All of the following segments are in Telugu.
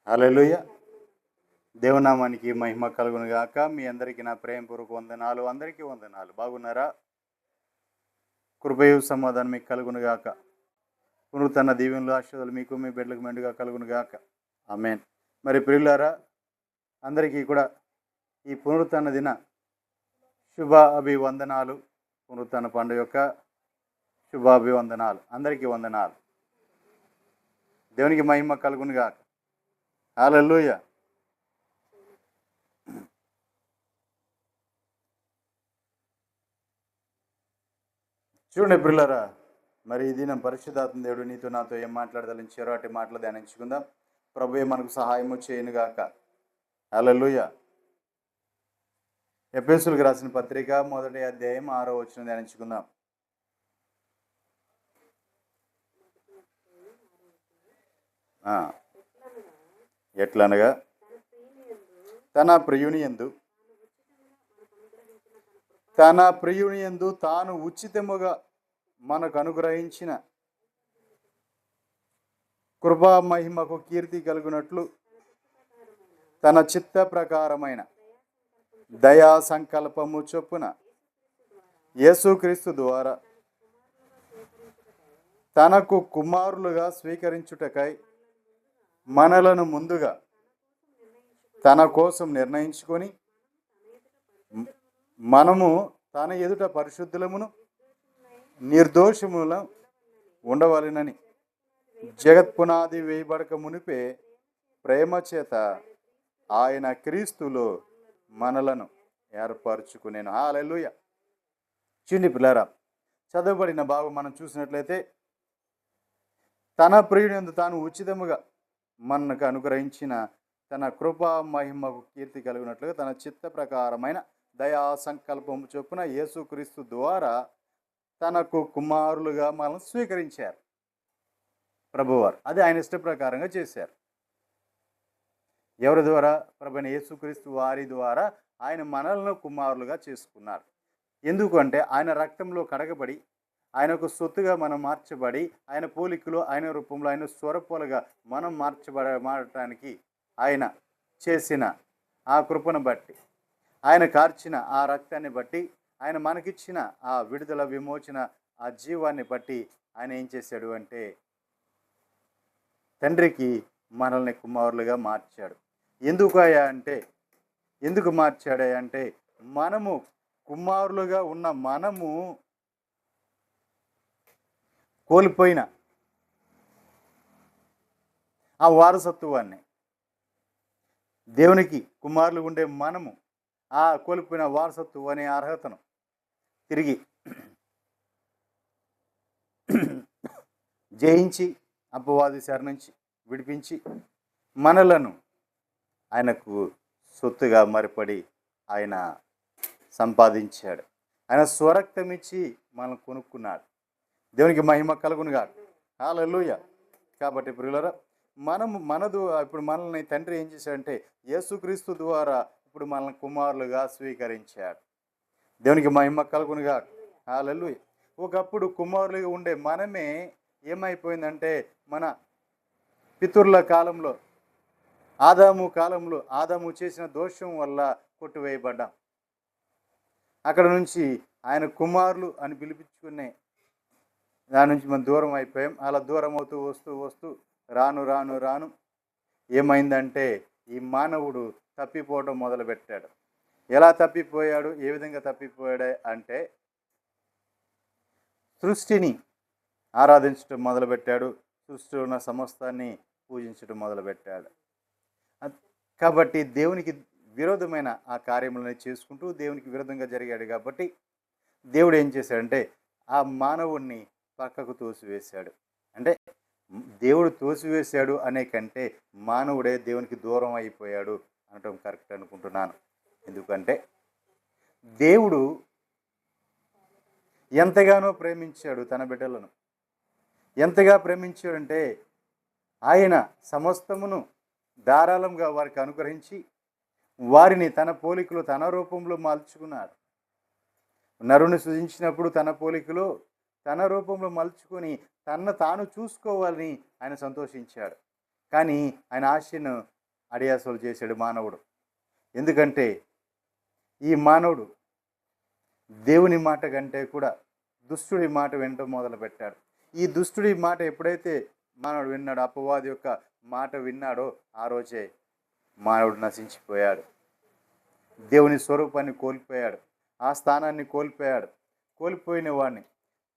హల్లెలూయా. దేవునామానికి మహిమ కలుగును గాక. మీ అందరికీ నా ప్రేమపూర్వక వందనాలు. అందరికీ వందనాలు. బాగున్నారా? కృపయు సమాధానం మీకు కలుగును గాక. పునరుత్థాన దీవెనలు ఆశీర్వాదాలు మీకు మీ బిడ్డలకు మెండుగా కలుగును గాక. ఆమేన్. మరి ప్రియులారా, అందరికీ కూడా ఈ పునరుత్థాన దిన శుభ అభివందనాలు. పునరుత్థాన పండుగ యొక్క శుభాభివందనాలు. అందరికీ వందనాలు. దేవునికి మహిమ కలుగును గాక. హల్లెలూయా. చూడండి ప్రియులారా, మరి ఈ దినం పరిశుద్ధాత్మ దేవుడు నీతో నాతో ఏం మాట్లాడదాలని చెరవాటి మాటలు ధ్యానించుకుందాం. ప్రభువే మనకు సహాయము చేయనుగాక. హల్లెలూయా. ఎఫెసీయులకు రాసిన పత్రిక 1వ అధ్యాయం 6వ వచనం ధ్యానించుకుందాం. ఎట్లనగా తన ప్రియుని యందు తాను ఉచితముగా మనకు అనుగ్రహించిన కృపా మహిమకు కీర్తి కలుగునట్లు తన చిత్త ప్రకారమైన దయా సంకల్పము చొప్పున యేసుక్రీస్తు ద్వారా తనకు కుమారులుగా స్వీకరించుటకై మనలను ముందుగా తన కోసం నిర్ణయించుకొని మనము తన ఎదుట పరిశుద్ధులమును నిర్దోషముల ఉండవలెనని జగత్పునాది వేయబడక మునిపే ప్రేమ చేత ఆయన క్రీస్తులో మనలను ఏర్పరచుకునేను. హల్లెలూయా. చిన్ని పిల్లరా, చదవబడిన భాగం మనం చూసినట్లయితే తన ప్రియుని తాను ఉచితముగా మనకు అనుగ్రహించిన తన కృపా మహిమకు కీర్తి కలిగినట్లుగా తన చిత్త ప్రకారమైన దయా సంకల్పము చొప్పున యేసుక్రీస్తు ద్వారా తనకు కుమారులుగా మనల్ని స్వీకరించారు ప్రభువారు. అది ఆయన ఇష్ట ప్రకారంగా చేశారు. ఎవరి ద్వారా? ప్రభువైన యేసుక్రీస్తు వారి ద్వారా ఆయన మనల్ని కుమారులుగా చేసుకున్నారు. ఎందుకంటే ఆయన రక్తంలో కడగబడి ఆయనకు సొత్తుగా మనం మార్చబడి ఆయన పోలికలో ఆయన రూపంలో ఆయన స్వరూపాలుగా మనం మారటానికి ఆయన చేసిన ఆ కృపను బట్టి, ఆయన కార్చిన ఆ రక్తాన్ని బట్టి, ఆయన మనకిచ్చిన ఆ విడుదల విమోచన ఆ జీవాన్ని బట్టి ఆయన ఏం చేశాడు అంటే తండ్రికి మనల్ని కుమారులుగా మార్చాడు. ఎందుకు మార్చాడు అంటే మనము కుమారులుగా ఉన్న మనము కోల్పోయిన ఆ వారసత్వాన్ని, దేవునికి కుమారులు ఉండే మనము ఆ కోల్పోయిన వారసత్వం అనే అర్హతను తిరిగి జయించి అపవాది శర నుంచి విడిపించి మనలను ఆయనకు సొత్తుగా మరిపడి ఆయన సంపాదించాడు. ఆయన స్వరక్తం ఇచ్చి మనం కొనుక్కున్నాడు. దేవునికి మహిమ కలుగునుగా. హల్లెలూయా. కాబట్టి ప్రియులారా, ఇప్పుడు మనల్ని తండ్రి ఏం చేశాడంటే యేసుక్రీస్తు ద్వారా ఇప్పుడు మనల్ని కుమారులుగా స్వీకరించాడు. దేవునికి మహిమ కలుగునుగా. హల్లెలూయా. ఒకప్పుడు కుమారులుగా ఉండే మనమే ఏమైపోయిందంటే మన పితరుల కాలంలో ఆదాము చేసిన దోషం వల్ల కొట్టివేయబడ్డాం. అక్కడ నుంచి ఆయన కుమారులు అని పిలిపించుకునే దాని నుంచి మనం దూరం అయిపోయాం. అలా దూరం అవుతూ వస్తూ రాను ఏమైందంటే ఈ మానవుడు తప్పిపోవడం మొదలుపెట్టాడు. ఎలా తప్పిపోయాడు? ఏ విధంగా తప్పిపోయాడు అంటే సృష్టిని ఆరాధించడం మొదలుపెట్టాడు. సృష్టిలో ఉన్న సమస్తాన్ని పూజించడం మొదలుపెట్టాడు. కాబట్టి దేవునికి విరోధమైన ఆ కార్యములను చేసుకుంటూ దేవునికి విరోధంగా జరిగాడు. కాబట్టి దేవుడు ఏం చేశాడంటే ఆ మానవుణ్ణి పక్కకు తోసివేశాడు. అంటే దేవుడు తోసివేశాడు అనే కంటే మానవుడే దేవునికి దూరం అయిపోయాడు అనటం కరెక్ట్ అనుకుంటున్నాను. ఎందుకంటే దేవుడు ఎంతగానో ప్రేమించాడు తన బిడ్డలను. ఎంతగా ప్రేమించాడంటే ఆయన సమస్తమును ధారాళంగా వారికి అనుగ్రహించి వారిని తన పోలికలో తన రూపంలో మార్చుకున్నాడు. నరుని సృజించినప్పుడు తన పోలికలో తన రూపంలో మలుచుకొని తన్ను తాను చూసుకోవాలని ఆయన సంతోషించాడు. కానీ ఆయన ఆశను అడియాసోలు చేశాడు మానవుడు. ఎందుకంటే ఈ మానవుడు దేవుని మాట కంటే కూడా దుష్టుడి మాట వినటం మొదలుపెట్టాడు. ఈ దుష్టుడి మాట ఎప్పుడైతే మానవుడు విన్నాడో, అపవాది యొక్క మాట విన్నాడో, ఆ రోజే మానవుడు నశించిపోయాడు. దేవుని స్వరూపాన్ని కోల్పోయాడు, ఆ స్థానాన్ని కోల్పోయాడు. కోల్పోయిన వాడిని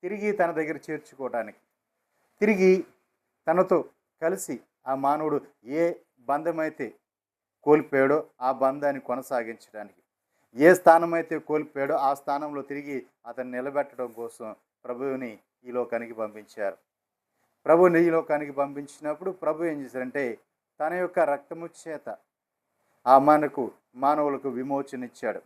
తిరిగి తన దగ్గర చేర్చుకోవటానికి, తిరిగి తనతో కలిసి ఆ మానవుడు ఏ బంధమైతే కోల్పోయాడో ఆ బంధాన్ని కొనసాగించడానికి, ఏ స్థానం అయితే కోల్పోయాడో ఆ స్థానంలో తిరిగి అతన్ని నిలబెట్టడం కోసం ప్రభువుని ఈ లోకానికి పంపించారు. ప్రభువుని ఈ లోకానికి పంపించినప్పుడు ప్రభు ఏం చేశారంటే తన యొక్క రక్తము చేత ఆ మానవులకు విమోచన ఇచ్చాడు.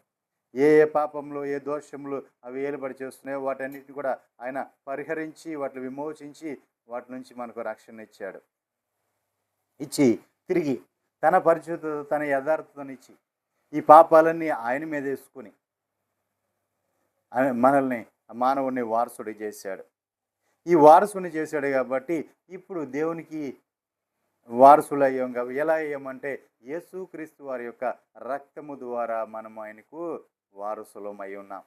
ఏ ఏ పాపంలో ఏ దోషములు అవి ఏలుబడి చేస్తున్నాయో వాటన్నిటిని కూడా ఆయన పరిహరించి వాటిని విమోచించి వాటి నుంచి మనకు రక్షణ ఇచ్చాడు. ఇచ్చి తిరిగి తన పరిశుద్ధత తన యథార్థతనిచ్చి ఈ పాపాలన్నీ ఆయన మీద వేసుకొని మనల్ని మానవుడిని వారసుడి చేశాడు. ఈ వారసుని చేశాడు కాబట్టి ఇప్పుడు దేవునికి వారసులు అయ్యాం. కాబట్టి ఎలా అయ్యామంటే యేసుక్రీస్తు వారి యొక్క రక్తము ద్వారా మనం ఆయనకు వారసులం అయి ఉన్నాం.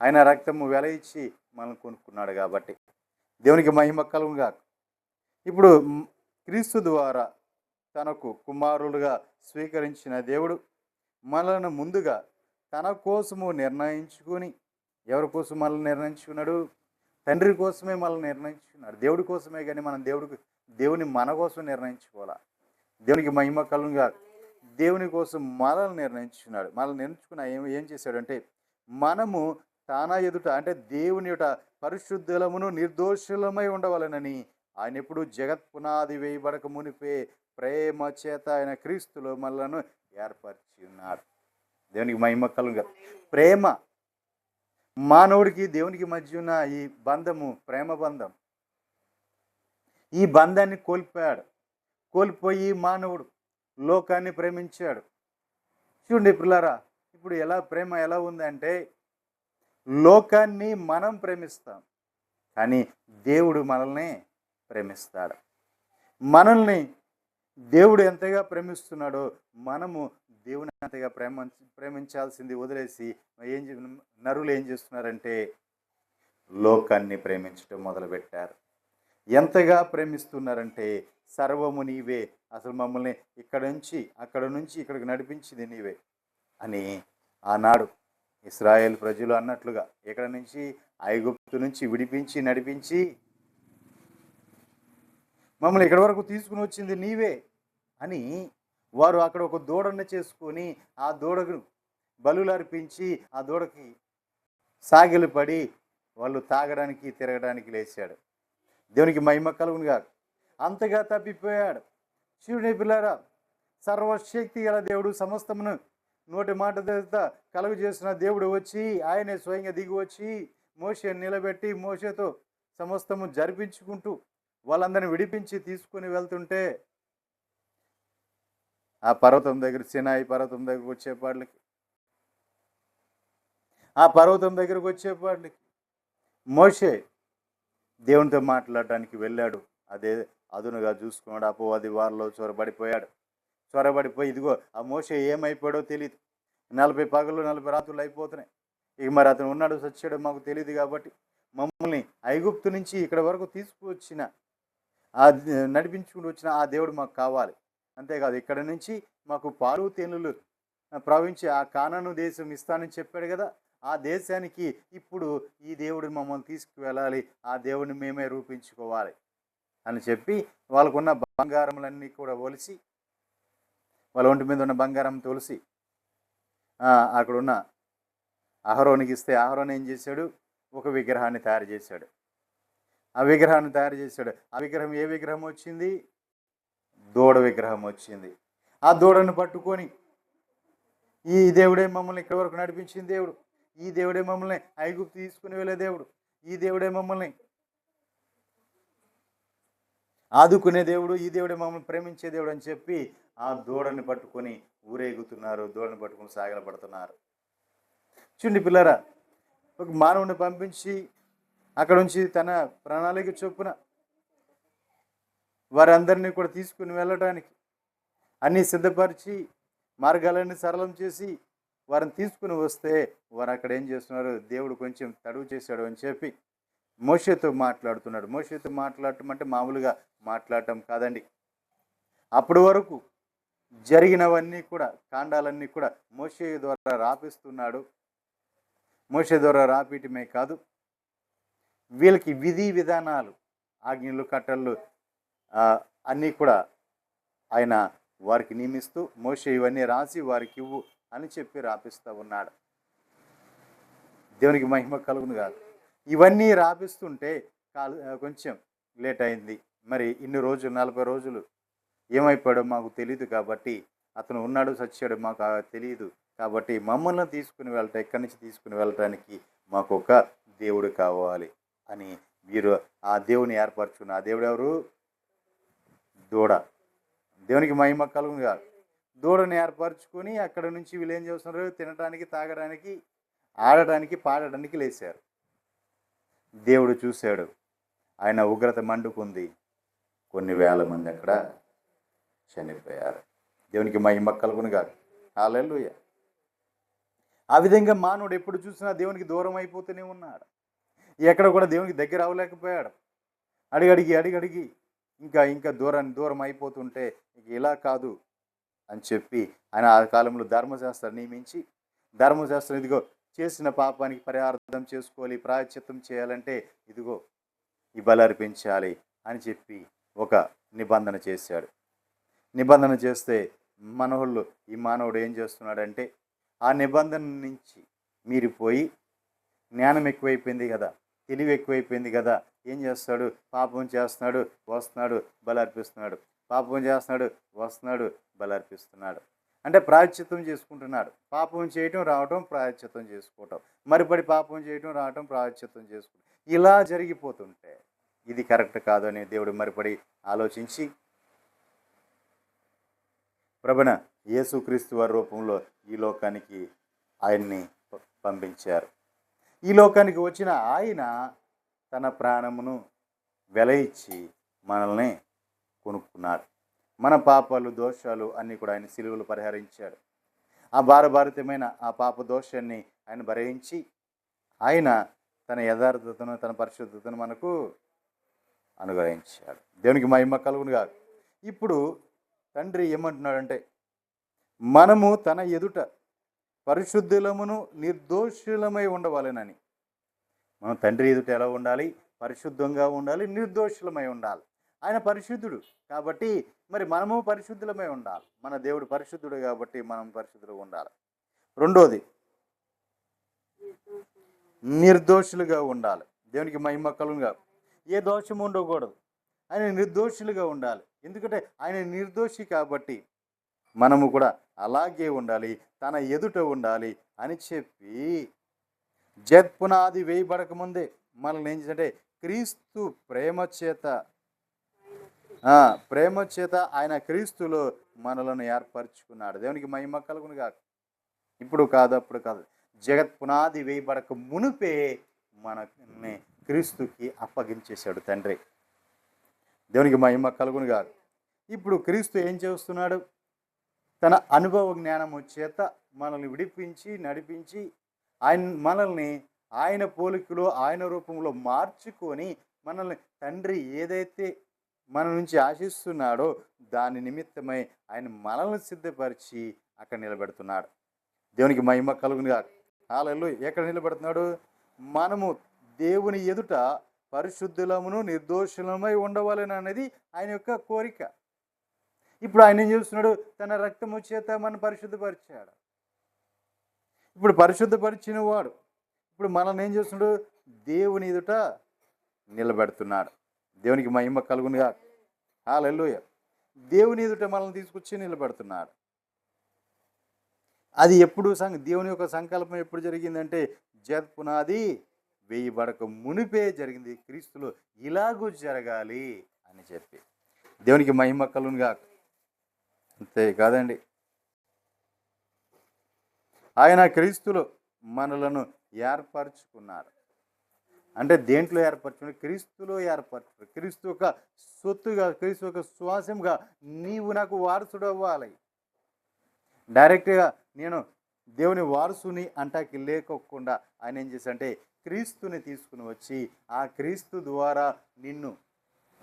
ఆయన రక్తము వెల ఇచ్చి మనం కొనుక్కున్నాడు కాబట్టి దేవునికి మహిమ కలుగుగా. ఇప్పుడు క్రీస్తు ద్వారా తనకు కుమారులుగా స్వీకరించిన దేవుడు మనల్ని ముందుగా తన కోసము నిర్ణయించుకొని, ఎవరి కోసం మనల్ని నిర్ణయించుకున్నాడు? తండ్రి కోసమే మనల్ని నిర్ణయించుకున్నాడు. దేవుడి కోసమే, కానీ మనం దేవుని మన కోసం నిర్ణయించుకోవాలా. దేవునికి మహిమ కలుగుగా. దేవుని కోసం మనల్ని నిర్ణయించుకున్నాడు. మనల్ని నిర్ణయించుకున్న ఏం చేశాడంటే మనము తానా ఎదుట అంటే దేవుని యొక్క పరిశుద్ధులమును నిర్దోషులమై ఉండవలనని ఆయన ఎప్పుడు జగత్ పునాది వేయబడక మునిపే ప్రేమ చేత ఆయన క్రీస్తులో మనలను ఏర్పరిచి ఉన్నాడు. దేవునికి మహిమ కలుగుగా. ప్రేమ, మానవుడికి దేవునికి మధ్య ఉన్న ఈ బంధము ప్రేమ బంధం. ఈ బంధాన్ని కోల్పోయాడు. కోల్పోయి మానవుడు లోకాన్ని ప్రేమించాడు. చూడండి పిల్లరా, ఇప్పుడు ప్రేమ ఎలా ఉందంటే లోకాన్ని మనం ప్రేమిస్తాం, కానీ దేవుడు మనల్ని ప్రేమిస్తాడు. మనల్ని దేవుడు ఎంతగా ప్రేమిస్తున్నాడో మనము దేవుని అంతగా ప్రేమించాల్సింది వదిలేసి నరులు ఏం చేస్తున్నారంటే లోకాన్ని ప్రేమించడం మొదలుపెట్టారు. ఎంతగా ప్రేమిస్తున్నారంటే సర్వము నీవే, అసలు మమ్మల్ని అక్కడ నుంచి ఇక్కడికి నడిపించింది నీవే అని ఆనాడు ఇశ్రాయేల్ ప్రజలు అన్నట్లుగా ఇక్కడ నుంచి ఐగుప్తు నుంచి విడిపించి నడిపించి మమ్మల్ని ఇక్కడి వరకు తీసుకుని వచ్చింది నీవే అని వారు అక్కడ ఒక దూడను చేసుకొని ఆ దూడకు బలులు అర్పించి ఆ దూడకి సాగిలు పడి వాళ్ళు తాగడానికి తిరగడానికి లేచాడు. దేవునికి మహిమ కలుగునుగా. అంతగా తప్పిపోయాడు. శివుని పిల్లారా, సర్వశక్తి గల దేవుడు సమస్తమును నోటి మాట కలుగు చేసిన దేవుడు వచ్చి ఆయనే స్వయంగా దిగి వచ్చి మోషేని నిలబెట్టి మోషేతో సమస్తము జరిపించుకుంటూ వాళ్ళందరినీ విడిపించి తీసుకుని వెళ్తుంటే ఆ పర్వతం దగ్గర, సినాయి పర్వతం దగ్గరకు వచ్చేపాటికి మోషే దేవునితో మాట్లాడడానికి వెళ్ళాడు. అదే అదునుగా చూసుకున్నాడు. అపవాది వారిలో చొరబడిపోయి ఇదిగో ఆ మోషే ఏమైపోయాడో తెలియదు. 40 పగలు 40 రాత్రులు అయిపోతున్నాయి. ఇక మరి అతను ఉన్నాడు సచ్చాడో మాకు తెలియదు. కాబట్టి మమ్మల్ని ఐగుప్తు నుంచి ఇక్కడ వరకు తీసుకువచ్చిన నడిపించుకుంటూ వచ్చిన ఆ దేవుడు మాకు కావాలి. అంతేకాదు ఇక్కడ నుంచి మాకు పాలు తేనెలు ప్రవహించి ఆ కానాను దేశం ఇస్తానని చెప్పాడు కదా, ఆ దేశానికి ఇప్పుడు ఈ దేవుడు మమ్మల్ని తీసుకువెళ్ళాలి, ఆ దేవుడిని మేమే రూపించుకోవాలి అని చెప్పి వాళ్ళకున్న బంగారములన్నీ కూడా ఒలిసి, వాళ్ళ ఒంటి మీద ఉన్న బంగారం తొలిసి అక్కడున్న అహరోనికి ఇస్తే అహరోన్ ఏం చేశాడు? ఒక విగ్రహాన్ని తయారు చేశాడు. ఆ విగ్రహం ఏ విగ్రహం వచ్చింది? దూడ విగ్రహం వచ్చింది. ఆ దూడను పట్టుకొని ఈ దేవుడే మమ్మల్ని ఇక్కడి వరకు నడిపించిన దేవుడు, ఈ దేవుడే మమ్మల్ని ఐగుప్తు తీసుకుని వెళ్ళే దేవుడు, ఈ దేవుడే మమ్మల్ని ఆదుకునే దేవుడు, ఈ దేవుడే మమ్మల్ని ప్రేమించే దేవుడు అని చెప్పి ఆ దూడని పట్టుకొని ఊరేగుతున్నారు. దూడని పట్టుకొని సాగలపడుతున్నారు. చూడండి పిల్లరా, ఒక మానవుని పంపించి అక్కడ నుంచి తన ప్రణాళిక చొప్పున వారందరినీ కూడా తీసుకుని వెళ్ళడానికి అన్నీ సిద్ధపరిచి మార్గాలన్నీ సరళం చేసి వారిని తీసుకుని వస్తే వారు అక్కడ ఏం చేస్తున్నారు, దేవుడు కొంచెం తడువు చేశాడు అని చెప్పి మోషేతో మాట్లాడుతున్నాడు. మోషేతో మాట్లాడటం అంటే మామూలుగా మాట్లాడటం కాదండి. అప్పటి వరకు జరిగినవన్నీ కూడా, కాండాలన్నీ కూడా మోషే ద్వారా రాపిస్తున్నాడు. మోషే ద్వారా రాపియటమే కాదు, వీళ్ళకి విధి విధానాలు, ఆజ్ఞలు, కట్టళ్ళు అన్నీ కూడా ఆయన వారికి నియమిస్తూ మోషే ఇవన్నీ రాసి వారికి ఇవ్వు అని చెప్పి రాపిస్తూ ఉన్నాడు. దేవునికి మహిమ కలుగును కాదు. ఇవన్నీ రాపిస్తుంటే కొంచెం లేట్ అయింది. మరి ఇన్ని రోజులు 40 రోజులు ఏమైపోయాడో మాకు తెలియదు, కాబట్టి అతను ఉన్నాడు చచ్చాడు మాకు తెలియదు, కాబట్టి మమ్మల్ని తీసుకుని వెళ్ళటం, ఇక్కడి నుంచి తీసుకుని వెళ్ళటానికి మాకు ఒక దేవుడు కావాలి అని వీరు ఆ దేవుని ఏర్పరచుకున్న ఆ దేవుడు ఎవరు? దూడ. దేవునికి మహిమ కలుగును కాదు. దూడని ఏర్పరచుకొని అక్కడ నుంచి వీళ్ళు ఏం చేస్తున్నారు, తినడానికి, తాగడానికి, ఆడడానికి, పాడడానికి లేచారు. దేవుడు చూశాడు, ఆయన ఉగ్రత మండుకుంది, కొన్ని వేల మంది అక్కడ చనిపోయారు. దేవునికి మహిమ కలుగును కాదు. హల్లెలూయా. ఆ విధంగా మానవుడు ఎప్పుడు చూసినా దేవునికి దూరం అయిపోతూనే ఉన్నాడు. ఎక్కడ కూడా దేవునికి దగ్గర అవ్వలేకపోయాడు. అడిగడిగి ఇంకా దూరం అయిపోతుంటే ఇలా కాదు అని చెప్పి ఆయన ఆ కాలంలో ధర్మశాస్త్రం నియమించి, ధర్మశాస్త్రం ఇదిగో చేసిన పాపానికి పరిహారం చేసుకోవాలి, ప్రాయశ్చిత్తం చేయాలంటే ఇదిగో ఈ బలి అర్పించాలి అని చెప్పి ఒక నిబంధన చేశాడు. నిబంధన చేస్తే మనోళ్ళు ఈ మానవుడు ఏం చేస్తున్నాడంటే ఆ నిబంధన నుంచి మీరిపోయి, జ్ఞానం ఎక్కువైపోయింది కదా, తెలివి ఎక్కువైపోయింది కదా, ఏం చేస్తాడు, పాపం చేస్తున్నాడు, వస్తున్నాడు, బలి అర్పిస్తున్నాడు, పాపం చేస్తున్నాడు, వస్తున్నాడు, బలి అర్పిస్తున్నాడు. అంటే ప్రాయశ్చిత్తం చేసుకుంటున్నాడు. పాపం చేయటం, రావటం, ప్రాయశ్చిత్తం చేసుకోవటం, మరిపడి పాపం చేయటం, రావటం, ప్రాయశ్చిత్తం చేసుకోవటం, ఇలా జరిగిపోతుంటే ఇది కరెక్ట్ కాదు అని దేవుడు మరిపడి ఆలోచించి ప్రభున యేసుక్రీస్తు వారి రూపంలో ఈ లోకానికి ఆయన్ని పంపించారు. ఈ లోకానికి వచ్చిన ఆయన తన ప్రాణమును వెల ఇచ్చి మనల్ని కొనుక్కున్నాడు. మన పాపాలు, దోషాలు అన్నీ కూడా ఆయన సిలువలో పరిహరించాడు. ఆ భారభారితమైన ఆ పాప దోషాన్ని ఆయన భరించి ఆయన తన యథార్థతను, తన పరిశుద్ధతను మనకు అనుగ్రహించాడు. దేవునికి మహిమ కలుగును కాదు. ఇప్పుడు తండ్రి ఏమంటున్నాడంటే మనము తన ఎదుట పరిశుద్ధులమును నిర్దోషులమై ఉండవాలనని. మనం తండ్రి ఎదుట ఎలా ఉండాలి? పరిశుద్ధంగా ఉండాలి, నిర్దోషులమై ఉండాలి. ఆయన పరిశుద్ధుడు కాబట్టి మరి మనము పరిశుద్ధులమై ఉండాలి. మన దేవుడు పరిశుద్ధుడు కాబట్టి మనం పరిశుద్ధులుగా ఉండాలి. రెండోది నిర్దోషులుగా ఉండాలి. దేవునికి మహిమ కలుగును కాదు. ఏ దోషం ఉండకూడదు. ఆయన నిర్దోషులుగా ఉండాలి. ఎందుకంటే ఆయన నిర్దోషి కాబట్టి మనము కూడా అలాగే ఉండాలి, తన ఎదుట ఉండాలి అని చెప్పి జత్పునాది వేయబడక ముందే మనల్ని ఏం చేస్తే క్రీస్తు ప్రేమ చేత ఆయన క్రీస్తులో మనలను ఏర్పరచుకున్నాడు. దేవునికి మహిమ కలుగును కాదు. ఇప్పుడు కాదు, అప్పుడు కాదు, జగత్పునాది వేయబడక మునిపే మనల్ని క్రీస్తుకి అప్పగించేశాడు తండ్రి. దేవునికి మహిమ కలుగును కాదు. ఇప్పుడు క్రీస్తు ఏం చేస్తున్నాడు? తన అనుభవ జ్ఞానము చేత మనల్ని విడిపించి నడిపించి మనల్ని ఆయన పోలికలో, ఆయన రూపంలో మార్చుకొని మనల్ని తండ్రి ఏదైతే మన నుంచి ఆశిస్తున్నాడో దాని నిమిత్తమై ఆయన మనల్ని సిద్ధపరిచి అక్కడ నిలబెడుతున్నాడు. దేవునికి మహిమ కలుగును కాదు. హల్లెలూయా. ఎక్కడ నిలబెడుతున్నాడు? మనము దేవుని ఎదుట పరిశుద్ధులమును నిర్దోషులమై ఉండవాలని అనేది ఆయన యొక్క కోరిక. ఇప్పుడు ఆయన ఏం చేస్తున్నాడు? తన రక్తము చేత మనం పరిశుద్ధపరిచాడు. ఇప్పుడు పరిశుద్ధపరిచిన వాడు ఇప్పుడు మనల్ని ఏం చేస్తున్నాడు? దేవుని ఎదుట నిలబెడుతున్నాడు. దేవునికి మహిమ కలుగునుగా. హల్లెలూయా. దేవుని ఎదుట మనల్ని తీసుకొచ్చి నిలబెడుతున్నాడు. అది ఎప్పుడు దేవుని యొక్క సంకల్పం ఎప్పుడు జరిగిందంటే జగత్పునాది వేయబడక మునిపే జరిగింది. క్రీస్తులో ఇలాగూ జరగాలి అని చెప్పి. దేవునికి మహిమ కలుగునుగా. అంతే కాదండి, ఆయన క్రీస్తులో మనలను ఏర్పరచుకున్నారు. అంటే దేంట్లో ఏర్పరచుకుని? క్రీస్తులో ఏర్పరచు. క్రీస్తు యొక్క సొత్తుగా, క్రీస్తు యొక్క శ్వాసంగా నీవు నాకు వారసుడు అవ్వాలి. డైరెక్ట్గా నేను దేవుని వారసుని అంటాకి లేకోకుండా ఆయన ఏం చేశాడంటే క్రీస్తుని తీసుకుని వచ్చి ఆ క్రీస్తు ద్వారా నిన్ను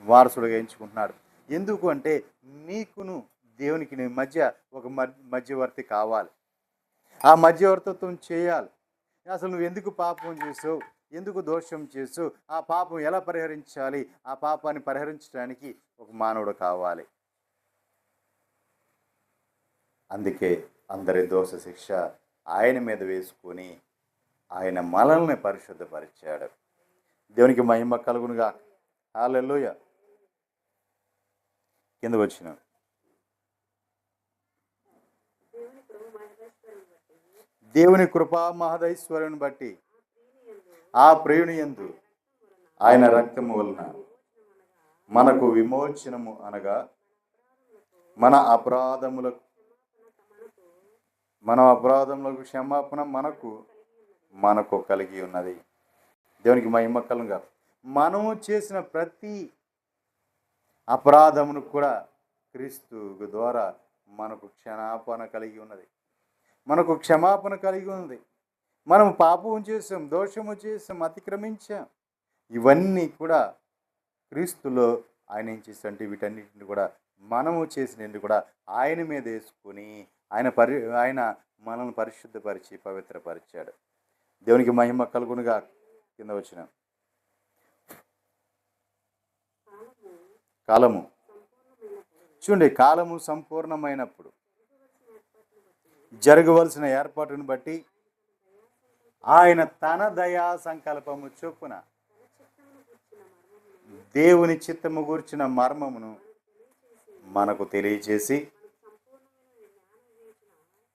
వారసుడుగా ఎంచుకుంటున్నాడు. ఎందుకు అంటే నీకును దేవునికి నీ మధ్య ఒక మధ్యవర్తి కావాలి. ఆ మధ్యవర్తిత్వం చేయాలి. అసలు నువ్వు ఎందుకు పాపం చేసావు, ఎందుకు దోషం చేసావు, ఆ పాపం ఎలా పరిహరించాలి, ఆ పాపాన్ని పరిహరించడానికి ఒక మానవుడు కావాలి. అందుకే అందరి దోష శిక్ష ఆయన మీద వేసుకొని ఆయన మనల్ని పరిశుద్ధపరిచాడు. దేవునికి మహిమ కలుగునుగా. హల్లెలూయా. కింద వచ్చిన దేవుని కృపా మహదైశ్వర్యం బట్టి ఆ ప్రియుని యందు ఆయన రక్తము వలన మనకు విమోచనము అనగా మన అపరాధములకు క్షమాపణ మనకు కలిగి ఉన్నది. దేవునికి మహిమ కలుగునుగా. మనము చేసిన ప్రతి అపరాధమును కూడా క్రీస్తు ద్వారా మనకు క్షమాపణ కలిగి ఉన్నది, మనకు క్షమాపణ కలిగి ఉంది. మనం పాపం చేసాం, దోషము చేసాం, అతిక్రమించాం. ఇవన్నీ కూడా క్రీస్తులో ఆయన ఏం చేశాడంటే వీటన్నిటిని కూడా మనము చేసినవి కూడా ఆయన మీద వేసుకొని ఆయన మనల్ని పరిశుద్ధపరిచి పవిత్రపరిచాడు. దేవునికి మహిమ కలుగునుగా. కింద వచ్చిన కాలము చూడండి, కాలము సంపూర్ణమైనప్పుడు జరగవలసిన ఏర్పాటును బట్టి ఆయన తన దయా సంకల్పము చొప్పున దేవుని చిత్తము గూర్చిన మర్మమును మనకు తెలియచేసి,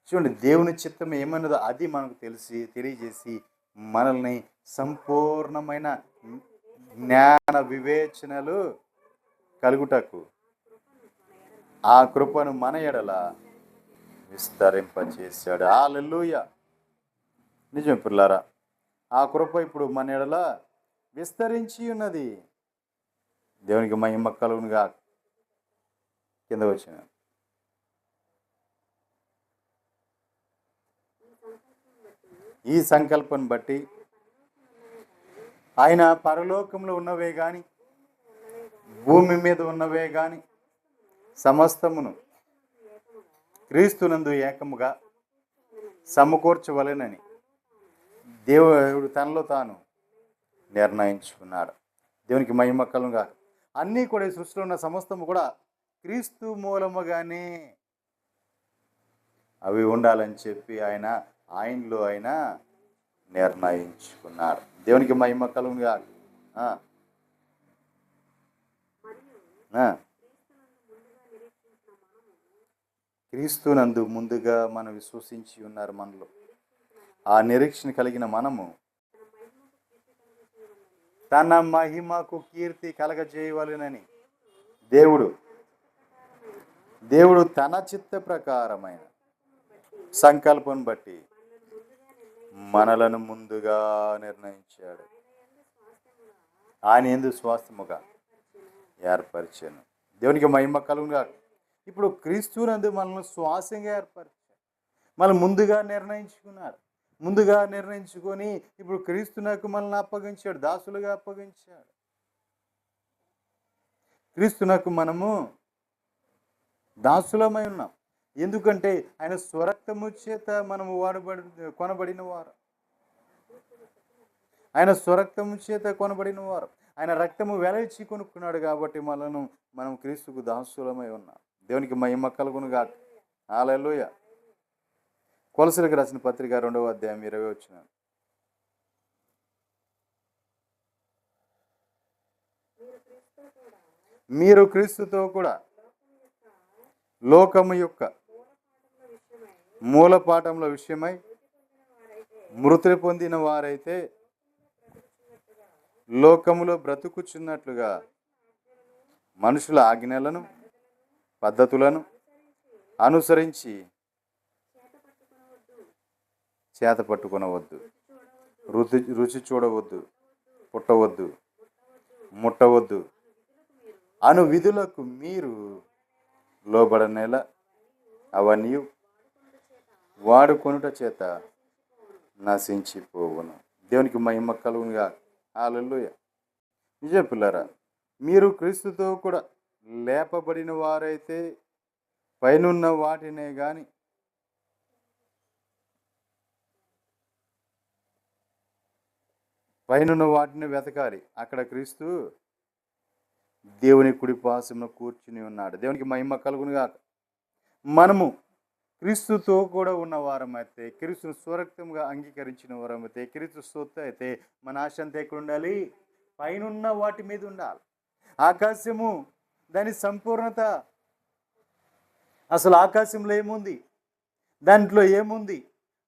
చూడండి దేవుని చిత్తం ఏమన్నదో అది మనకు తెలియజేసి మనల్ని సంపూర్ణమైన జ్ఞాన వివేచనలు కలుగుటకు ఆ కృపను మన ఎడల విస్తరింపచేశాడు. హల్లెలూయా. నిజం పిల్లారా, ఆ కృప ఇప్పుడు మన ఎడల విస్తరించి ఉన్నది. దేవునికి మహిమ కలుగునుగా. కింద వచ్చిన ఈ సంకల్పం బట్టి ఆయన పరలోకంలో ఉన్నవే గాని భూమి మీద ఉన్నవే గాని సమస్తమును క్రీస్తునందు ఏకముగా సమకూర్చవలెనని దేవుడు తనలో తాను నిర్ణయించుకున్నాడు. దేవునికి మహిమ కలుగునుగా. అన్నీ కూడా ఈ సృష్టిలో ఉన్న సమస్తము కూడా క్రీస్తు మూలముగానే అవి ఉండాలని చెప్పి ఆయనలో ఆయన నిర్ణయించుకున్నాడు. దేవునికి మహిమ కలుగునుగా. క్రీస్తునందు ముందుగా మనం విశ్వసించి ఉన్నారు. మనలో ఆ నిరీక్షణ కలిగిన మనము తన మహిమకు కీర్తి కలగజేయవలెనని దేవుడు తన చిత్త ప్రకారమైన సంకల్పం బట్టి మనలను ముందుగా నిర్ణయించాడు. ఆయన యందు స్వాస్థ్యముగా ఏర్పరిచాను. దేవునికి మహిమ కలుగునుగా. ఇప్పుడు క్రీస్తునందు మనల్ని శ్వాసంగా ఏర్పరిచాడు. మనం ముందుగా నిర్ణయించుకున్నాడు. ముందుగా నిర్ణయించుకొని ఇప్పుడు క్రీస్తునకు మనల్ని అప్పగించాడు, దాసులుగా అప్పగించాడు. క్రీస్తునకు మనము దాసులమై ఉన్నాం. ఎందుకంటే ఆయన స్వరక్తము చేత మనము కొనబడిన వారు. ఆయన స్వరక్తము చేత కొనబడిన వారు. ఆయన రక్తము వెలచి కొనుక్కున్నాడు కాబట్టి మనం క్రీస్తుకు దాసులమై ఉన్నాం. దేవునికి మహిమ కలుగునుగా. హల్లెలూయా. కొలసీలకు రాసిన పత్రిక 2వ అధ్యాయం 20 వచనం. మీరు క్రీస్తుతో కూడా లోకము యొక్క మూలపాఠముల విషయమై మృతి పొందిన వారైతే లోకములో బ్రతుకుచున్నట్లుగా మనుషుల ఆజ్ఞలను పద్ధతులను అనుసరించి చేత పట్టుకొనవద్దు, రుచి చూడవద్దు, పుట్టవద్దు, ముట్టవద్దు అను విధులకు మీరు లోబడనేలా అవన్నీ వాడుకొనుట చేత నశించిపోవును. దేవునికి మహిమ కలుగునుగా. హల్లెలూయా. నిజం పిల్లరా, మీరు క్రీస్తుతో కూడా లేపబడిన వారైతే పైనున్న వాటినే కానీ పైనున్న వాటిని వెతకాలి. అక్కడ క్రీస్తు దేవుని కుడి పార్శ్వమున కూర్చుని ఉన్నాడు. దేవునికి మహిమ కలుగునుగా. మనము క్రీస్తుతో కూడా ఉన్న వారమైతే, క్రీస్తును స్వరక్తంగా అంగీకరించిన వారమైతే, క్రీస్తు సొత్తు అయితే మన ఆశ అంతా ఎక్కడ ఉండాలి? పైనున్న వాటి మీద ఉండాలి. ఆకాశము దాని సంపూర్ణత, అసలు ఆకాశంలో ఏముంది, దాంట్లో ఏముంది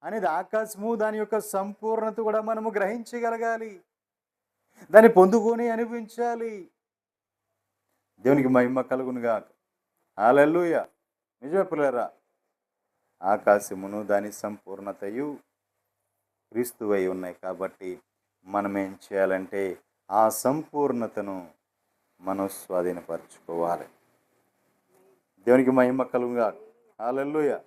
అనేది ఆకాశము దాని యొక్క సంపూర్ణత కూడా మనము గ్రహించగలగాలి, దాన్ని పొందుకొని అనుభవించాలి. దేవునికి మహిమ కలుగునుగా. హల్లెలూయా. నిజమే పిల్లరా, ఆకాశమును దాని సంపూర్ణతయు క్రీస్తువై ఉన్నాయి. కాబట్టి మనం ఏం చేయాలంటే ఆ సంపూర్ణతను మనం స్వాధీనపరచుకోవాలి. దేవునికి మహిమ కలుగునుగా. హల్లెలూయా.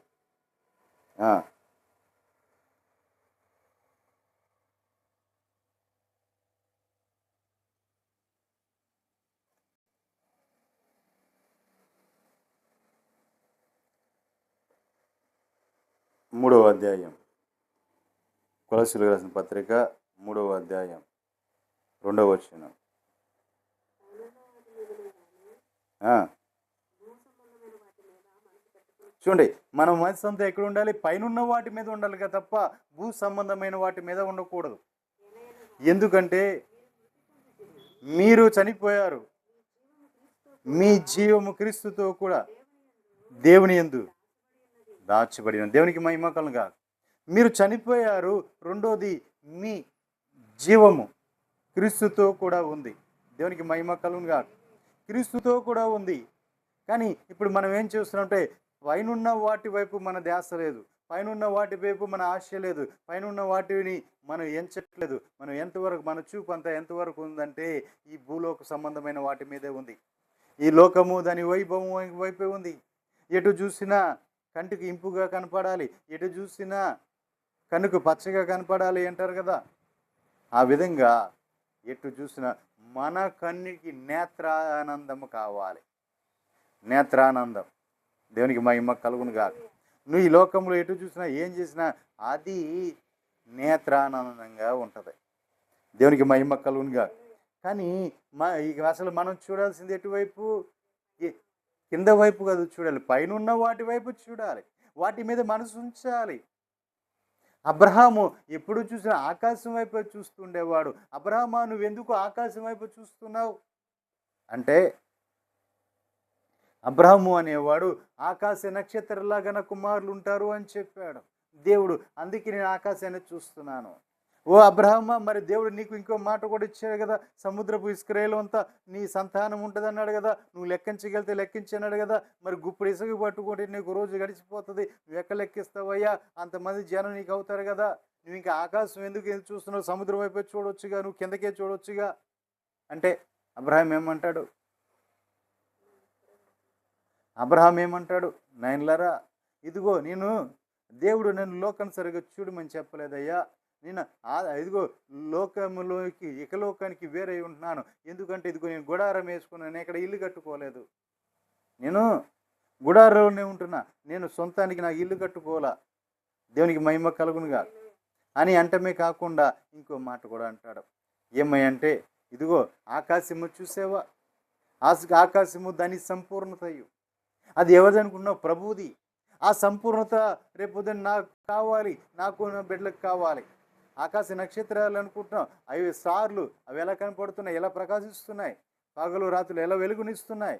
మూడవ అధ్యాయం, కొలస్సీయులకు రాసిన పత్రిక 3వ అధ్యాయం 2వ వచనం. చూడండి, మన మనసు అంతా ఎక్కడ ఉండాలి? పైనున్న వాటి మీద ఉండాలి కదా, తప్ప భూ సంబంధమైన వాటి మీద ఉండకూడదు. ఎందుకంటే మీరు చనిపోయారు, మీ జీవము క్రీస్తుతో కూడా దేవుని యందు దాచబడిన. దేవునికి మహిమ కలుగునుగా. మీరు చనిపోయారు. రెండోది, మీ జీవము క్రీస్తుతో కూడా ఉంది. దేవునికి మహిమ కలుగునుగా. క్రీస్తుతో కూడా ఉంది. కానీ ఇప్పుడు మనం ఏం చేస్తున్నామంటే పైనున్న వాటి వైపు మన ధ్యాస లేదు, పైనున్న వాటి వైపు మన ఆశ లేదు, పైనున్న వాటిని మనం ఎంచట్లేదు. మనం ఎంతవరకు, మన చూపు అంతా ఎంతవరకు ఉందంటే ఈ భూలోక సంబంధమైన వాటి మీదే ఉంది. ఈ లోకము దాని వైభవం వైపే ఉంది. ఎటు చూసినా కంటికి ఇంపుగా కనపడాలి, ఎటు చూసినా కనుకు పచ్చగా కనపడాలి అంటారు కదా. ఆ విధంగా ఎటు చూసినా మన కన్నుకి నేత్రానందము కావాలి. నేత్రానందం. దేవునికి మహిమ కలుగునుగా. నువ్వు ఈ లోకంలో ఎటు చూసినా ఏం చేసినా అది నేత్రానందంగా ఉంటుంది. దేవునికి మహిమ కలుగునుగా. కానీ అసలు మనం చూడాల్సింది ఎటువైపు? కింద వైపు కాదు చూడాలి, పైనున్న వాటి వైపు చూడాలి, వాటి మీద మనసు ఉంచాలి. అబ్రహాము ఎప్పుడు చూసినా ఆకాశం వైపు చూస్తుండేవాడు. అబ్రహామా, నువ్వెందుకు ఆకాశం వైపు చూస్తున్నావు అంటే, అబ్రహాము అనేవాడు ఆకాశ నక్షత్రంలాగా నా కుమారులు ఉంటారు అని చెప్పాడు దేవుడు. అందుకే నేను ఆకాశాన్ని చూస్తున్నాను. ఓ అబ్రహామా, మరి దేవుడు నీకు ఇంకో మాట కూడా ఇచ్చాడు కదా, సముద్రపు ఇసుకరేలు అంతా నీ సంతానం ఉంటుంది అన్నాడు కదా, నువ్వు లెక్కించగలితే లెక్కించన్నాడు కదా. మరి గుప్పుడు ఇసుక పట్టుకుంటే నీకు రోజు గడిచిపోతుంది, నువ్వు ఎక్కడ లెక్కిస్తావయ్యా? అంతమంది జనం నీకు అవుతారు కదా, నువ్వు ఇంకా ఆకాశం ఎందుకు చూస్తున్నావు? సముద్రం వైపు చూడొచ్చుగా, నువ్వు కిందకే చూడొచ్చుగా అంటే అబ్రహాం ఏమంటాడు? నాయనలారా, ఇదిగో నేను దేవుడు నన్ను లోకాన్ని సరిగ్గా చూడమని చెప్పలేదయ్యా. నేను ఇదిగో లోకములోకి ఇకలోకానికి వేరే ఉంటున్నాను. ఎందుకంటే ఇదిగో నేను గుడారం వేసుకున్నాను, నేను ఇక్కడ ఇల్లు కట్టుకోలేదు, నేను గుడారంలోనే ఉంటున్నా, నేను సొంతానికి నాకు ఇల్లు కట్టుకోవాలా. దేవునికి మహిమ కలుగునుగా అని అంటమే కాకుండా ఇంకో మాట కూడా అంటాడు. ఏమంటే, ఇదిగో ఆకాశము చూసావా? ఆకాశము దాని సంపూర్ణతయు. అది ఎవరిదనుకున్నావు? ప్రభువుది. ఆ సంపూర్ణత రేపు నాకు కావాలి, నాకు నా బిడ్డలకు కావాలి. ఆకాశ నక్షత్రాలు అనుకుంటున్నాం, అవి స్టార్లు, అవి ఎలా కనపడుతున్నాయి, ఎలా ప్రకాశిస్తున్నాయి, పగలు రాత్రులు ఎలా వెలుగునిస్తున్నాయి.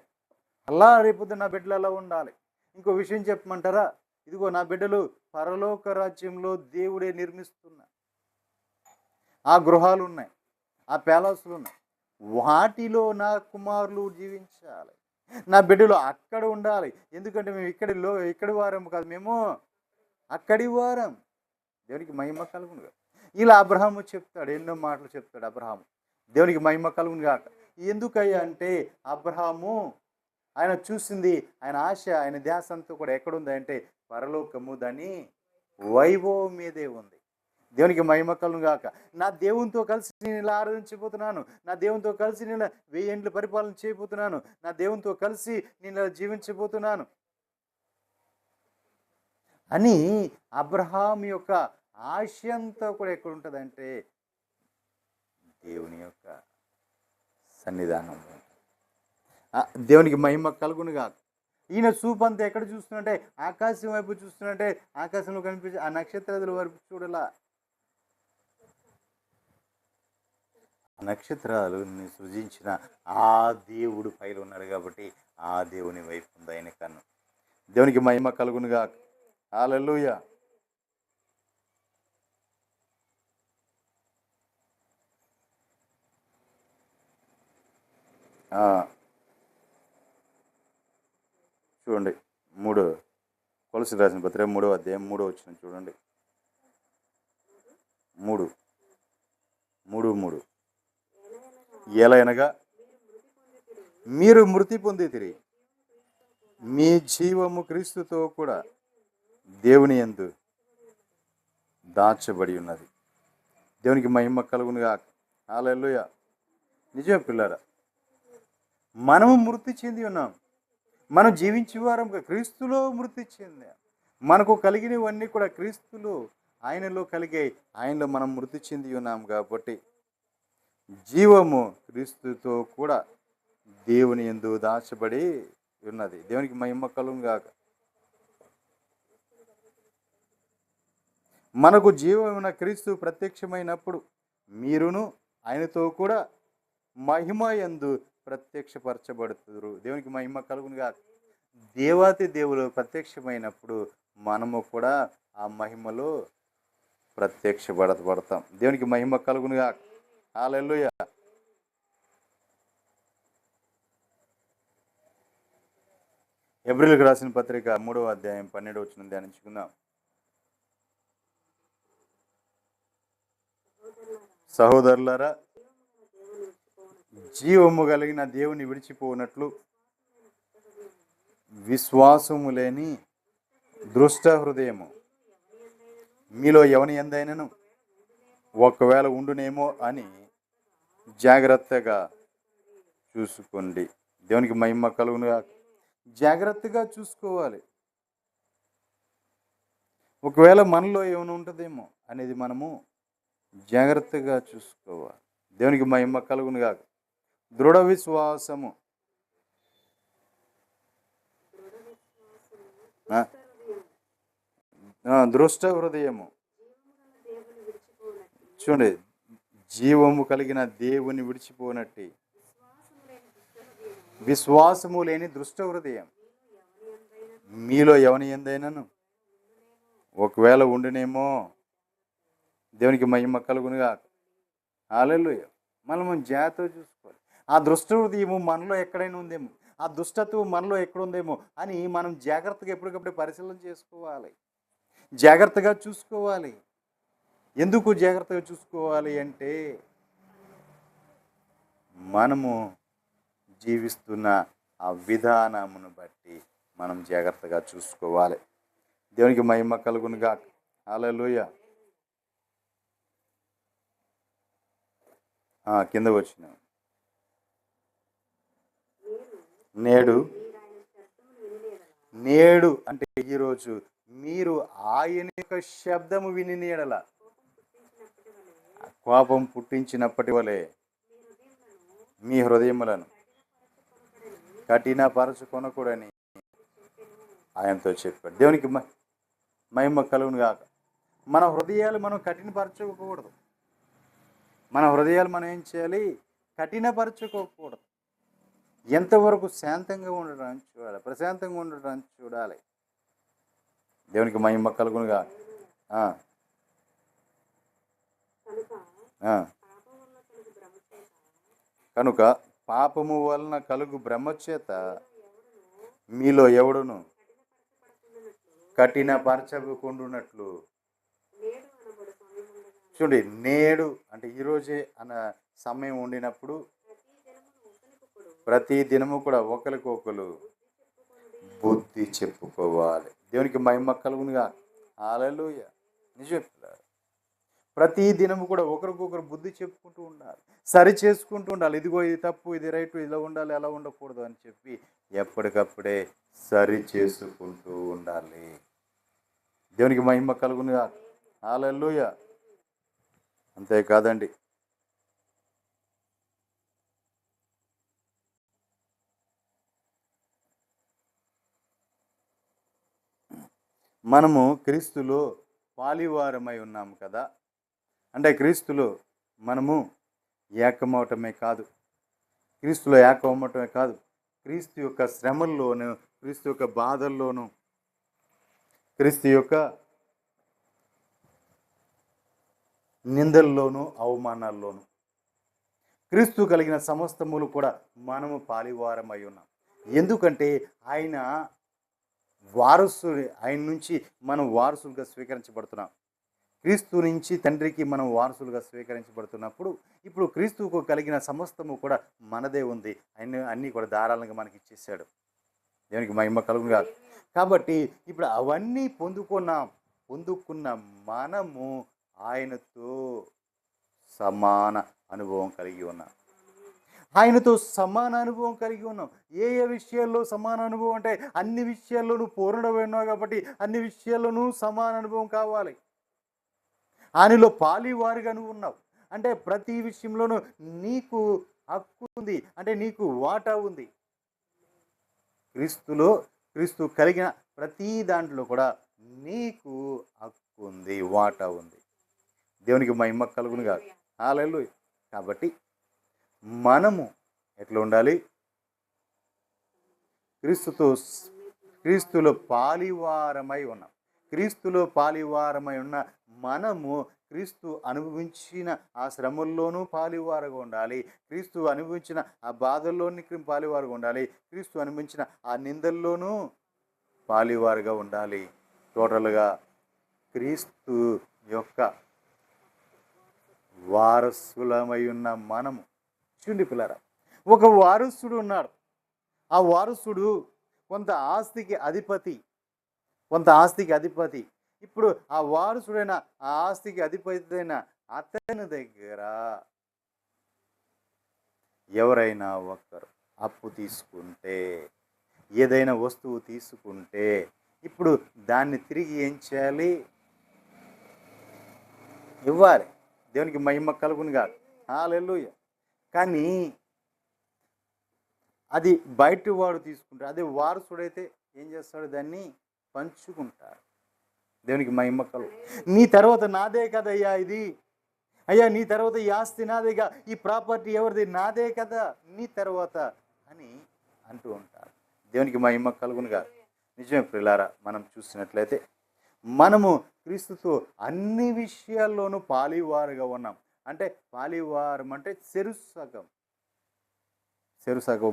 అలా రేపు నా బిడ్డలు అలా ఉండాలి. ఇంకో విషయం చెప్పమంటారా? ఇదిగో నా బిడ్డలు పరలోక రాజ్యంలో దేవుడే నిర్మిస్తున్నా ఆ గృహాలు ఉన్నాయి, ఆ ప్యాలెస్లు ఉన్నాయి, వాటిలో నా కుమారులు జీవించాలి. నా బిడ్డలు అక్కడ ఉండాలి. ఎందుకంటే మేము ఇక్కడి వారం కాదు, మేము అక్కడి వారం. దేవునికి మహిమ కలుగునుగా. ఇలా అబ్రహాము చెప్తాడు, ఎన్నో మాటలు చెప్తాడు అబ్రహాము. దేవునికి మహిమ కలుగును గాక. ఎందుకయ్యా అంటే అబ్రహాము ఆయన చూసింది, ఆయన ఆశ, ఆయన ధ్యాస అంతా కూడా ఎక్కడుంది అంటే పరలోకము, దాని వైభవం మీదే ఉంది. దేవునికి మహిమ కలుగును గాక. నా దేవునితో కలిసి నేను ఇలా ఆరాధించబోతున్నాను. నా దేవునితో కలిసి నేను 1000 ఏండ్లు పరిపాలన చేయబోతున్నాను. నా దేవునితో కలిసి నేను ఇలా జీవించబోతున్నాను అని అబ్రహాం యొక్క ఆశ అంతా కూడా ఎక్కడుంటుందంటే దేవుని యొక్క సన్నిధానం. దేవునికి మహిమ కలుగును గాక. ఈయన చూపు అంతా ఎక్కడ చూస్తున్నట్టే ఆకాశం వైపు చూస్తున్నట్టే, ఆకాశంలో కనిపించే ఆ నక్షత్రాల వైపు చూడలా. నక్షత్రాలని సృజించిన ఆ దేవుడు పైన ఉన్నాడు కాబట్టి ఆ దేవుని వైపు ఉంది ఆయన కన్ను. దేవునికి మహిమ కలుగును గాక. హల్లెలూయా. చూడండి 3 కొలస్సీయులకు రాసిన పత్రిక 3వ అధ్యాయం 3వ వచనం చూడండి. 3:3 ఎలయనగా మీరు మృతి పొందితిరి, మీ జీవము క్రీస్తుతో కూడా దేవుని యందు దాచబడి ఉన్నది. దేవునికి మహిమ కలుగును గాక. హల్లెలూయా. నిజమే పిల్లరా, మనము మృతి చెంది ఉన్నాం. మనం జీవించే వారం క్రీస్తులో మృతి చెందాం. మనకు కలిగినవన్నీ కూడా క్రీస్తులో, ఆయనలో కలిగాయి. ఆయనలో మనం మృతి చెంది ఉన్నాం కాబట్టి జీవము క్రీస్తుతో కూడా దేవుని యందు దాచబడి ఉన్నది. దేవునికి మహిమ కలుగును గాక. మనకు జీవమైన క్రీస్తు ప్రత్యక్షమైనప్పుడు మీరును ఆయనతో కూడా మహిమ యందు ప్రత్యక్షపరచబడుతురు. దేవునికి మహిమ కలుగును గాక. దేవాతి దేవులు ప్రత్యక్షమైనప్పుడు మనము కూడా ఆ మహిమలో ప్రత్యక్షపడతాం. దేవునికి మహిమ కలుగును గాక. హల్లెలూయా. హెబ్రీయులకు రాసిన పత్రిక 3వ అధ్యాయం 12వ వచనం ధ్యానించుకుందాం. సహోదరులారా, జీవము కలిగిన దేవుని విడిచిపోనట్లు విశ్వాసము లేని దృష్ట హృదయము మీలో ఎవని ఎందైనను ఒకవేళ ఉండునేమో అని జాగ్రత్తగా చూసుకోండి. దేవునికి మహిమ కలుగును. జాగ్రత్తగా చూసుకోవాలి. ఒకవేళ మనలో ఏమైనా ఉంటుందేమో అనేది మనము జాగ్రత్తగా చూసుకోవాలి. దేవునికి మహిమ కలుగును గాక. దృఢ విశ్వాసము, దృష్ట హృదయము. చూడండి, జీవము కలిగిన దేవుని విడిచిపోనట్టి విశ్వాసము లేని దృష్ట హృదయం మీలో ఎవని ఎందైనను ఒకవేళ ఉండునేమో. దేవునికి మహిమ కలుగును గాక. హల్లెలూయా. మనం జాగ్రత్తగా చూసుకోవాలి. ఆ దృష్ట హృదయము మనలో ఎక్కడైనా ఉందేమో, ఆ దుష్టత్వం మనలో ఎక్కడుందేమో అని మనం జాగ్రత్తగా ఎప్పటికప్పుడు పరిశీలన చేసుకోవాలి. జాగ్రత్తగా చూసుకోవాలి. ఎందుకు జాగ్రత్తగా చూసుకోవాలి అంటే మనము జీవిస్తున్న ఆ విధానమును బట్టి మనం జాగ్రత్తగా చూసుకోవాలి. దేవునికి మహిమ కలుగును గాక. హల్లెలూయా. కింద వచ్చిన నేడు అంటే ఈరోజు మీరు ఆయన యొక్క శబ్దము విని నీడల కోపం పుట్టించినప్పటి వలె మీ హృదయములను కఠినపరచుకొనకూడని ఆయనతో చెప్పాడు. దేవునికి మహిమ కలుగును గాక. మన హృదయాలు మనం కఠినపరచుకోకూడదు. మన హృదయాలు మనం ఏం చేయాలి? కఠినపరచుకోకూడదు. ఎంతవరకు శాంతంగా ఉండడానికి చూడాలి, ప్రశాంతంగా ఉండడానికి చూడాలి. దేవునికి మహిమ కలుగును గాక. కనుక పాపము వలన కలుగు బ్రహ్మచేత మీలో ఎవడును కఠినపరచకుండునట్లు. చూడండి, నేడు అంటే ఈరోజే సమయం ఉండినప్పుడు ప్రతి దినము కూడా ఒకరికొకరు బుద్ధి చెప్పుకోవాలి. దేవునికి మహిమ కలుగునుగా. హల్లెలూయా. నిజం. ప్రతి దినము కూడా ఒకరికొకరు బుద్ధి చెప్పుకుంటూ ఉండాలి, సరి చేసుకుంటూ ఉండాలి. ఇదిగో ఇది తప్పు, ఇది రైట్, ఇలా ఉండాలి, అలా ఉండకూడదు అని చెప్పి ఎప్పటికప్పుడే సరి చేసుకుంటూ ఉండాలి. దేవునికి మహిమ కలుగునుగా. హల్లెలూయా. అంతేకాదండి, మనము క్రీస్తులో పాలివారమై ఉన్నాము కదా. అంటే క్రీస్తులో మనము ఏకమవటమే కాదు, క్రీస్తులో ఏకమవటమే కాదు, క్రీస్తు యొక్క శ్రమల్లోను, క్రీస్తు యొక్క బాధల్లోను, క్రీస్తు యొక్క నిందల్లోనూ అవమానాల్లోనూ, క్రీస్తు కలిగిన సమస్తములు కూడా మనము పాలివారమై ఉన్నాం. ఎందుకంటే ఆయన ఆయన నుంచి మనం వారసులుగా స్వీకరించబడుతున్నాం. క్రీస్తు నుంచి తండ్రికి మనం వారసులుగా స్వీకరించబడుతున్నప్పుడు ఇప్పుడు క్రీస్తుకు కలిగిన సమస్తము కూడా మనదే ఉంది. అన్నీ కూడా ధారాళంగా మనకి ఇచ్చేసాడు. దేవునికి మహిమ కలుగునుగా. కాబట్టి ఇప్పుడు అవన్నీ పొందుకున్న మనము ఆయనతో సమాన అనుభవం కలిగి ఉన్నాం. ఆయనతో సమాన అనుభవం కలిగి ఉన్నాం. ఏ విషయాల్లో సమాన అనుభవం అంటే అన్ని విషయాల్లోనూ పూర్ణుడై ఉన్నావు కాబట్టి అన్ని విషయాల్లోనూ సమాన అనుభవం కావాలి. ఆయనలో పాలివారిగా నువ్వు ఉన్నావు అంటే ప్రతి విషయంలోనూ నీకు హక్కు ఉంది, అంటే నీకు వాటా ఉంది. క్రీస్తు కలిగిన ప్రతి దాంట్లో కూడా నీకు హక్కు ఉంది, వాటా ఉంది. దేవునికి మహిమ కలుగునుగా. హల్లెలూయా. కాబట్టి మనము ఎట్లా ఉండాలి? క్రీస్తులో పాలివారమై ఉన్నాం. క్రీస్తులో పాలివారమై ఉన్న మనము క్రీస్తు అనుభవించిన ఆ శ్రమల్లోనూ పాలివారుగా ఉండాలి. క్రీస్తు అనుభవించిన ఆ బాధల్లోని పాలివారుగా ఉండాలి. క్రీస్తు అనుభవించిన ఆ నిందల్లోనూ పాలివారుగా ఉండాలి. టోటల్గా క్రీస్తు యొక్క వారసులమై ఉన్న మనము. చూడండి పిల్లరా, ఒక వారసుడు ఉన్నాడు. ఆ వారసుడు కొంత ఆస్తికి అధిపతి. ఇప్పుడు ఆ వారసుడైన ఆ ఆస్తికి అధిపతి అయిన అతని దగ్గర ఎవరైనా ఒకరు అప్పు తీసుకుంటే, ఏదైనా వస్తువు తీసుకుంటే ఇప్పుడు దాన్ని తిరిగి ఏం చేయాలి? ఇవ్వాలి. దేవునికి మహిమ కలుగునుగా. హల్లెలూయా. కానీ అది బయట వాడు తీసుకుంటాడు. అదే వారసుడైతే ఏం చేస్తాడు? దాన్ని పంచుకుంటాడు. దేవునికి మహిమ కలుగు. నీ తర్వాత నాదే కదయ్యా ఇది, అయ్యా నీ తర్వాత ఈ ఆస్తి నాదేగా, ఈ ప్రాపర్టీ ఎవరిది? నాదే కదా, నీ తర్వాత అని అంటూ ఉంటారు. దేవునికి మహిమ కలుగునుగా. నిజమే ప్రియులారా, మనం చూసినట్లయితే మనము క్రీస్తుతో అన్ని విషయాల్లోనూ పాలివారుగా ఉన్నాం. అంటే పాలివారం అంటే చెరుసగం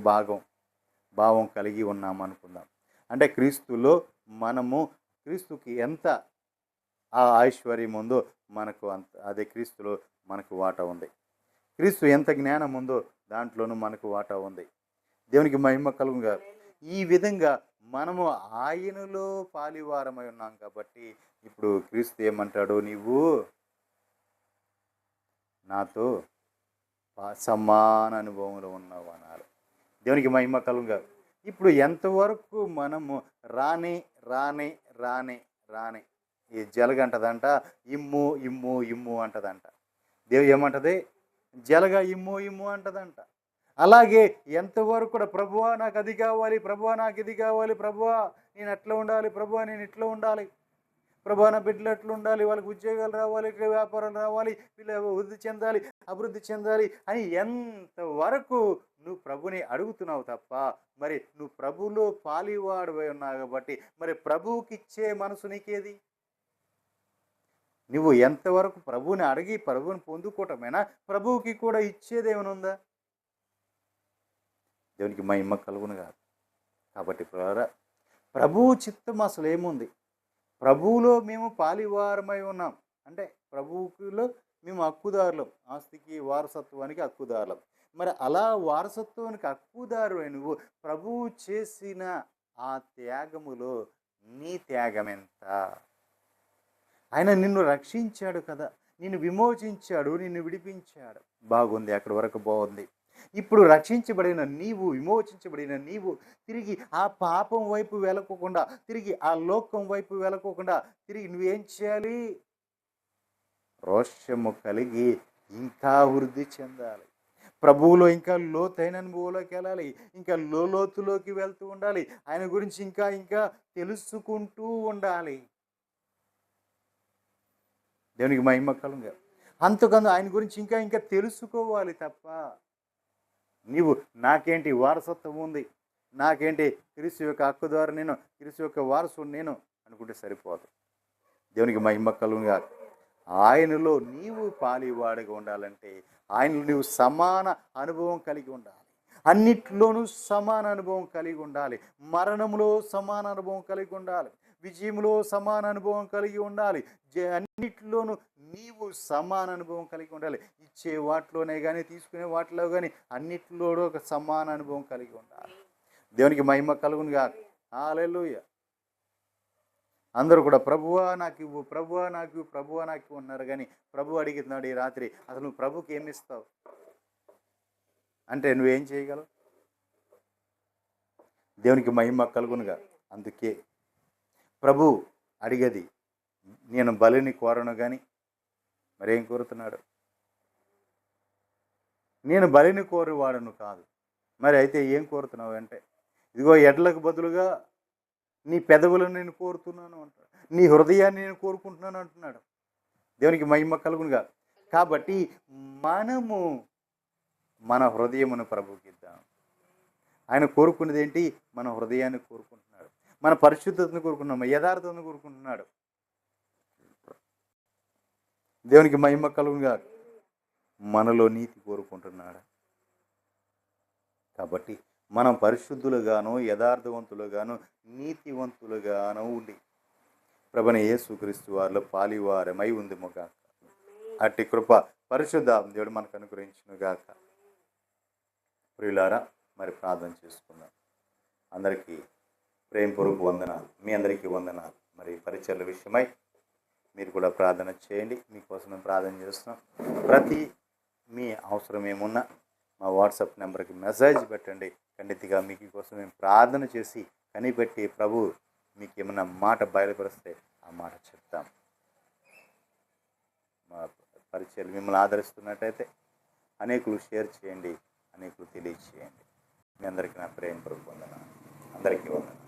భావం కలిగి ఉన్నాం అనుకుందాం. అంటే క్రీస్తులో మనము క్రీస్తుకి ఎంత ఆ ఐశ్వర్యం ఉందో మనకు అంత, అదే క్రీస్తులో మనకు వాటా ఉంది. క్రీస్తు ఎంత జ్ఞానం ఉందో దాంట్లోనూ మనకు వాటా ఉంది. దేవునికి మహిమ కలుగునుగా. ఈ విధంగా మనము ఆయనలో పాలివారమై ఉన్నాం కాబట్టి ఇప్పుడు క్రీస్తు ఏమంటాడు? నీవు నాతో సమాన అనుభవంలో ఉన్నావు అన్నారు. దేవునికి మహిమ కలుగునుగా. ఇప్పుడు ఎంతవరకు మనము రానే ఈ జలగంటదంట, ఇమ్ము అంటదంట. దేవు ఏమంటది? జలగా ఇమ్ము అంటదంట. అలాగే ఎంతవరకు కూడా ప్రభువా నాకు అది కావాలి, ప్రభువా నాకు ఇది కావాలి, ప్రభువా నేను అట్లా ఉండాలి, ప్రభువా నేను ఇట్లా ఉండాలి, ప్రభువా నా బిడ్డలు ఎట్లా ఉండాలి, వాళ్ళకి ఉద్యోగాలు రావాలి, ఇట్లా వ్యాపారాలు రావాలి, వీళ్ళు అభివృద్ధి చెందాలి అని ఎంతవరకు నువ్వు ప్రభుని అడుగుతున్నావు తప్ప, మరి నువ్వు ప్రభువులో పాలివాడువై ఉన్నావు కాబట్టి మరి ప్రభువుకి ఇచ్చే మనసు నీకేది? నువ్వు ఎంతవరకు ప్రభువుని అడిగి ప్రభువుని పొందుకోవటమేనా? ప్రభువుకి కూడా ఇచ్చేదేమైనా ఉందా? దేవునికి మహిమ కలుగునుగా. కాబట్టి ప్రభువు చిత్తం అసలు ఏముంది? ప్రభువులో మేము పాలివారమై ఉన్నాం. అంటే ప్రభువులో మేము హక్కుదారులం, ఆస్తికి వారసత్వానికి హక్కుదారులం. మరి అలా వారసత్వానికి హక్కుదారు నువ్వు ప్రభువు చేసిన ఆ త్యాగములో నీ త్యాగం ఎంత? ఆయన నిన్ను రక్షించాడు కదా, నిన్ను విమోచించాడు, నిన్ను విడిపించాడు. బాగుంది, అక్కడి వరకు బాగుంది. ఇప్పుడు రక్షించబడిన నీవు, విమోచించబడిన నీవు తిరిగి ఆ పాపం వైపు వెళ్ళకోకుండా, తిరిగి ఆ లోకం వైపు వెళ్ళకోకుండా తిరిగి నువ్వేం చేయాలి? రోషము కలిగి ఇంకా వృద్ధి చెందాలి. ప్రభువులో ఇంకా లోతైన అనుభవంలోకి వెళ్ళాలి. ఇంకా లోతులోకి వెళ్తూ ఉండాలి. ఆయన గురించి ఇంకా ఇంకా తెలుసుకుంటూ ఉండాలి. దేవునికి మహిమ కలుగుగా. అంతకందు ఆయన గురించి ఇంకా ఇంకా తెలుసుకోవాలి తప్ప నీవు నాకేంటి వారసత్వం ఉంది, నాకేంటి క్రీస్తు యొక్క హక్కు ద్వారా నేను, క్రీస్తు యొక్క వారసుడు నేను అనుకుంటే సరిపోదు. దేవునికి మహిమ కలుగుగా. ఆయనలో నీవు పాలివాడిగా ఉండాలంటే ఆయనలో నీవు సమాన అనుభవం కలిగి ఉండాలి. అన్నిట్లోనూ సమాన అనుభవం కలిగి ఉండాలి. మరణంలో సమాన అనుభవం కలిగి ఉండాలి. విజయంలో సమాన అనుభవం కలిగి ఉండాలి. అన్నిట్లోనూ నీవు సమాన అనుభవం కలిగి ఉండాలి. ఇచ్చే వాటిలోనే కానీ, తీసుకునే వాటిలో కానీ అన్నిటిలోనూ ఒక సమాన అనుభవం కలిగి ఉండాలి. దేవునికి మహిమ కలుగునుగా. హల్లెలూయా. అందరూ కూడా ప్రభువా నాకు ఇవ్వు, ప్రభువా నాకు ఇవ్వు, ప్రభువా నాకు ఇవ్వు అన్నారు. కానీ ప్రభు అడిగితున్నాడు ఈ రాత్రి, అసలు నువ్వు ప్రభుకి ఏమి ఇస్తావు అంటే నువ్వేం చేయగలవు? దేవునికి మహిమ కలుగునుగా. అందుకే ప్రభు అడిగేది, నేను బలిని కోరను కానీ మరేం కోరుతున్నాడు? నేను బలిని కోరువాడను కాదు. మరి అయితే ఏం కోరుతున్నావు అంటే, ఇదిగో ఎడ్లకు బదులుగా నీ పెదవులను నేను కోరుతున్నాను అంటాడు. నీ హృదయాన్ని నేను కోరుకుంటున్నాను అంటున్నాడు. దేవునికి మహిమ కలుగునుగా. కాబట్టి మనము మన హృదయమును ప్రభువుకి ఇద్దాం. ఆయన కోరుకునేది ఏంటి? మన హృదయాన్ని కోరుకుంటున్నాడు, మన పరిశుద్ధతను కోరుకుంటున్నాము, యథార్థతను కోరుకుంటున్నాడు. దేవునికి మహిమ కలుగునుగా. మనలో నీతి కోరుకుంటున్నాడు. కాబట్టి మనం పరిశుద్ధులుగాను, యథార్థవంతులుగాను, నీతివంతులుగాను ఉండి ప్రభువైన యేసుక్రీస్తు వారిలో పాలివారమై ఉందిముగాక. అట్టి కృప పరిశుద్ధ దేవుడు మనకు అనుగ్రహించునుగాక. ప్రియులారా, మరి ప్రార్థన చేసుకుందాం. అందరికీ ప్రేమపూర్వక వందనాలు. మీ అందరికీ వందనాలు. మరి పరిచర్ల విషయమై మీరు కూడా ప్రార్థన చేయండి. మీకోసం మేము ప్రార్థన చేస్తున్నాం. ప్రతి మీ అవసరం ఏమున్నా మా వాట్సాప్ నెంబర్కి మెసేజ్ పెట్టండి. ఖండితంగా మీకు కోసం మేము ప్రార్థన చేసి కనిపెట్టి ప్రభు మీకు ఏమన్నా మాట బయలుపరిస్తే ఆ మాట చెప్తాం. మా పరిచయాలు మిమ్మల్ని ఆదరిస్తున్నట్టయితే అనేకులు షేర్ చేయండి, అనేకులు తెలియచేయండి. మీ అందరికీ నా ప్రేమ వందనాలు. అందరికీ వందనాలు.